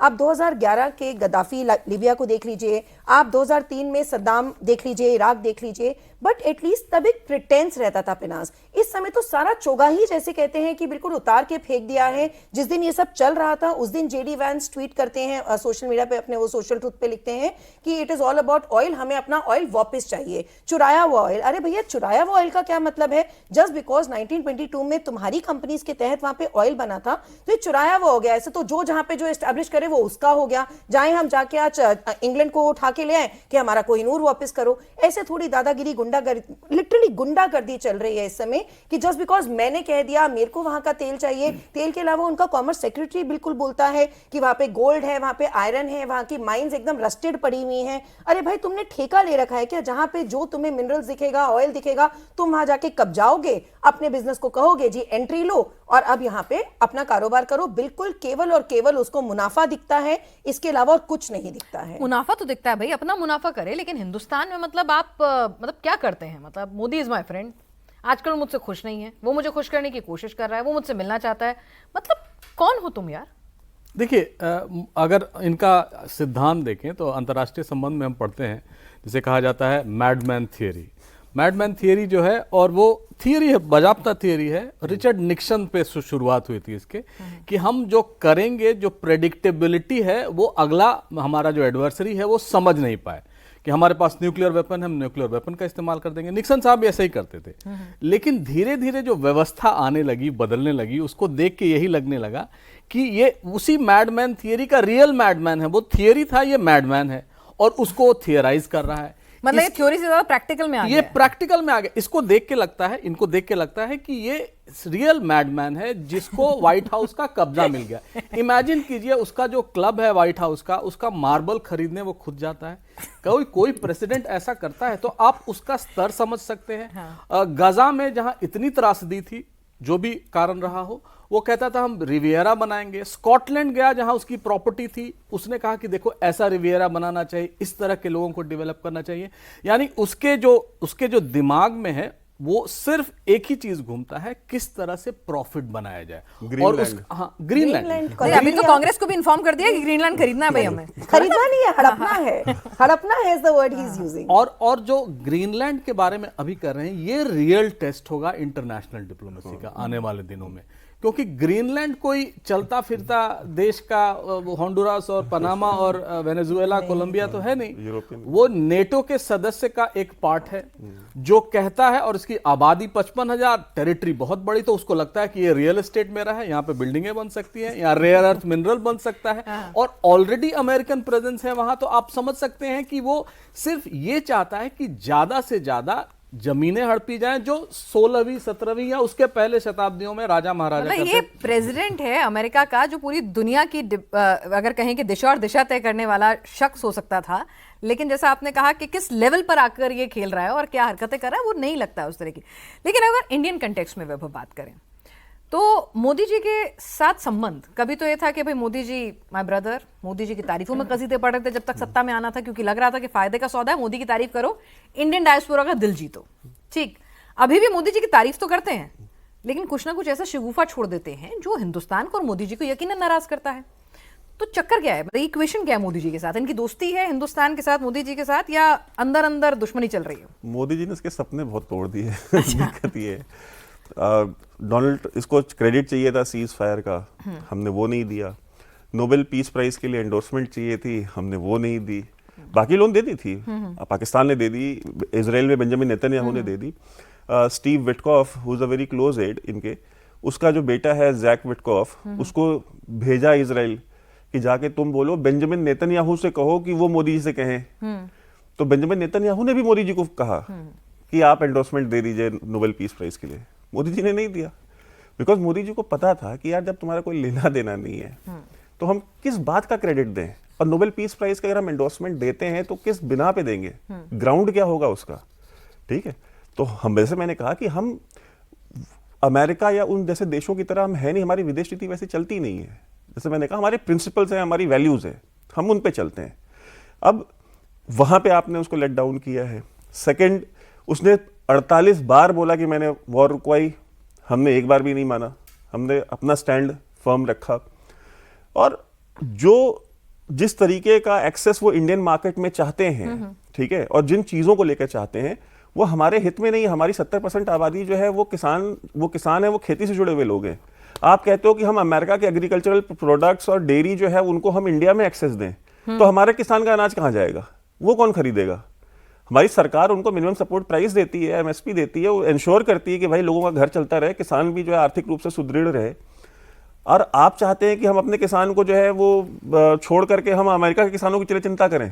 आप 2011 के Gaddafi Libya को देख लीजिए, आप 2003 में सद्दाम देख लीजिए, इराक देख लीजिए, बट एटलीस्ट तब एक प्रिटेंस रहता था पिनाज। इस समय तो सारा चोगा ही जैसे कहते हैं कि बिल्कुल उतार के फेंक दिया है। जिस दिन ये सब चल रहा था उस दिन जेडी वैंस ट्वीट करते हैं सोशल मीडिया पे, अपने वो सोशल ट्रूथ पे लिखते हैं कि it is all about oil, हमें अपना ऑयल वापस चाहिए, चुराया हुआ ऑयल। अरे भैया, चुराया हुआ ऑयल का क्या मतलब है? जस्ट बिकॉज 1922 में तुम्हारी कंपनीज के तहत वहां पे ऑयल बना था तो ये चुराया हुआ हो गया। ऐसे तो जो जहां पे जो एस्टैब्लिश करे वो उसका हो गया। जाए हम जाके आज इंग्लैंड को उठा के ले आए कि हमारा कोहिनूर वापस करो। ऐसे थोड़ी दादागिरी, गुंडागर्दी, लिटरली गुंडागर्दी चल रही है इस समय कि जस्ट बिकॉज मैंने कह दिया मेरे को वहां का तेल चाहिए। तेल के अलावा उनका कॉमर्स सेक्रेटरी बिल्कुल बोलता है कि वहां पे गोल्ड है, वहां पे आयरन है, वहां की माइंस एकदम रस्टेड पड़ी हुई हैं। अरे भाई, तुमने ठेका ले रखा है क्या? जहां पे जो तुम्हें मिनरल्स दिखेगा, ऑयल दिखेगा, तुम वहां जाके कब्जाओगे, अपने बिजनेस को कहोगे जी एंट्री लो और अब यहां पे अपना कारोबार करो। बिल्कुल केवल और केवल उसको मुनाफा दिखता है, इसके अलावा और कुछ नहीं दिखता है। मुनाफा तो दिखता है भाई, अपना मुनाफा करे, लेकिन हिंदुस्तान में मतलब आप मतलब क्या करते हैं? मतलब मोदी इज माय फ्रेंड, आजकल मुझसे खुश नहीं है, वो मुझे खुश करने की कोशिश कर रहा है, वो मुझसे मिलना चाहता है। मतलब कौन हो तुम यार? देखिए, अगर इनका सिद्धांत देखें तो अंतर्राष्ट्रीय संबंध में हम पढ़ते हैं, जिसे कहा जाता है मैडमैन थियरी। मैडमैन थियरी जो है, और वो थियरी है, बाजाप्ता थियरी है, रिचर्ड निक्सन पे शुरुआत हुई थी इसके, कि हम जो करेंगे, जो प्रेडिक्टेबिलिटी है, वो अगला हमारा जो एडवर्सरी है वो समझ नहीं पाए। कि हमारे पास न्यूक्लियर वेपन है, हम न्यूक्लियर वेपन का इस्तेमाल कर देंगे। निक्सन साहब भी ऐसे ही करते थे। लेकिन धीरे धीरे जो व्यवस्था आने लगी, बदलने लगी, उसको देख के यही लगने लगा कि ये उसी मैडमैन थियरी का रियल मैडमैन है। वो थियरी था, ये मैडमैन है और उसको थियराइज कर रहा है। मतलब ये थ्योरी से ज्यादा प्रैक्टिकल में आ गया। ये प्रैक्टिकल में आ गया। इसको देख के लगता है, इनको देख के लगता है कि ये रियल मैडमैन है जिसको व्हाइट हाउस का कब्जा मिल गया। इमेजिन कीजिए, उसका जो क्लब है व्हाइट हाउस का, उसका मार्बल खरीदने वो खुद जाता है। कोई प्रेसिडेंट ऐसा करता है तो आप उसका स्तर समझ सकते हैं। हाँ। गजा में जहां इतनी त्रासदी थी, जो भी कारण रहा हो, वो कहता था हम रिवियरा बनाएंगे। स्कॉटलैंड गया जहां उसकी प्रॉपर्टी थी, उसने कहा कि देखो ऐसा रिवियरा बनाना चाहिए, इस तरह के लोगों को डेवलप करना चाहिए। यानी उसके जो दिमाग में है, वो सिर्फ एक ही चीज घूमता है, किस तरह से प्रॉफिट बनाया जाए। और ग्रीनलैंड अभी तो कांग्रेस को भी इन्फॉर्म कर दिया कि ग्रीनलैंड खरीदना है भाई हमें। खरीदना नहीं है, हड़पना है। हड़पना है is the word he is using. और जो ग्रीनलैंड के बारे में अभी कर रहे हैं, ये रियल टेस्ट होगा इंटरनेशनल डिप्लोमेसी का आने वाले दिनों में। क्योंकि ग्रीनलैंड कोई चलता फिरता देश का होंडुरास और पनामा और वेनेजुएला, कोलंबिया तो है नहीं। वो नेटो के सदस्य का एक पार्ट है जो कहता है, और इसकी आबादी 55,000, टेरिटरी बहुत बड़ी, तो उसको लगता है कि ये रियल एस्टेट मेरा है, यहाँ पे बिल्डिंगें बन सकती हैं, यहाँ रेयर अर्थ मिनरल बन सकता है, और ऑलरेडी अमेरिकन प्रेजेंस है वहां। तो आप समझ सकते हैं कि वो सिर्फ ये चाहता है कि ज्यादा से ज्यादा जमीनें हड़पी जाएं जो 16वीं 17वीं या उसके पहले शताब्दियों में राजा महाराजा मतलब ये प्रेसिडेंट है अमेरिका का जो पूरी दुनिया की अगर कहें कि दिशा और दिशा तय करने वाला शख्स हो सकता था। लेकिन जैसा आपने कहा कि किस लेवल पर आकर ये खेल रहा है और क्या हरकतें कर रहा है, वो नहीं लगता है उस तरह की। लेकिन अगर इंडियन कंटेक्स्ट में वैभव बात करें तो मोदी जी के साथ संबंध, कभी तो ये था कि भाई मोदी जी माय ब्रदर, मोदी जी की तारीफों में कसीदे पढ़ रहे थे जब तक सत्ता में आना था, क्योंकि लग रहा था कि फायदे का सौदा है, मोदी की तारीफ करो, इंडियन डायस्पोरा का दिल जीतो। ठीक, अभी भी मोदी जी की तारीफ तो करते हैं, लेकिन कुछ ना कुछ ऐसा शिगुफा छोड़ देते हैं जो हिंदुस्तान को और मोदी जी को यकीनन नाराज करता है। तो चक्कर क्या है, मतलब इक्वेशन क्या है मोदी जी के साथ? इनकी दोस्ती है हिंदुस्तान के साथ मोदी जी के साथ, या अंदर अंदर दुश्मनी चल रही है? मोदी जी ने इसके सपने बहुत तोड़ दिए। दिक्कत ये है, डोनाल्ड, इसको क्रेडिट चाहिए था सीज फायर का, हमने वो नहीं दिया। नोबेल पीस प्राइज के लिए एंडोर्समेंट चाहिए थी, हमने वो नहीं दी। बाकी लोग दे दी थी, पाकिस्तान ने दे दी, इजराइल में बेंजामिन नेतन्याहू ने दे दी। Steve Witkoff, who is a very close aide इनके, उसका जो बेटा है जैक विटकॉफ, उसको भेजा इजराइल कि जाके तुम बोलो बेंजामिन नेतन्याहू से कहो कि वो मोदी जी से कहें। तो बेंजामिन नेतन्याहू ने भी मोदी जी को कहा कि आप एंडोर्समेंट दे दीजिए नोबेल पीस प्राइज के लिए। मोदी जी ने नहीं दिया, बिकॉज मोदी जी को पता था कि यार जब तुम्हारा कोई लेना देना नहीं है तो हम किस बात का क्रेडिट दें। और नोबेल पीस प्राइज का अगर हम एंडोर्समेंट देते हैं तो किस बिना पे देंगे, ग्राउंड क्या होगा उसका। ठीक है, तो हम, वैसे मैंने कहा कि हम अमेरिका या उन जैसे देशों की तरह हम है नहीं, हमारी विदेश नीति वैसे चलती नहीं है। जैसे मैंने कहा, हमारे प्रिंसिपल्स हैं, हमारी वैल्यूज है, हम उन पे चलते हैं। अब वहां पे आपने उसको लेट डाउन किया है। सेकेंड, उसने 48 बार बोला कि मैंने वॉर रुकवाई, हमने एक बार भी नहीं माना, हमने अपना स्टैंड फर्म रखा। और जो जिस तरीके का एक्सेस वो इंडियन मार्केट में चाहते हैं, ठीक है, और जिन चीजों को लेकर चाहते हैं वो हमारे हित में नहीं है। हमारी 70% आबादी जो है वो किसान है, वो खेती से जुड़े हुए लोग हैं। आप कहते हो कि हम अमेरिका के एग्रीकल्चरल प्रोडक्ट्स और डेयरी जो है उनको हम इंडिया में एक्सेस दें, तो हमारे किसान का अनाज कहाँ जाएगा, वो कौन खरीदेगा? हमारी सरकार उनको मिनिमम सपोर्ट प्राइस देती है, एमएसपी देती है, वो इंश्योर करती है कि भाई लोगों का घर चलता रहे, किसान भी जो है आर्थिक रूप से सुदृढ़ रहे। और आप चाहते हैं कि हम अपने किसान को जो है वो छोड़ करके हम अमेरिका के किसानों की चिंता करें।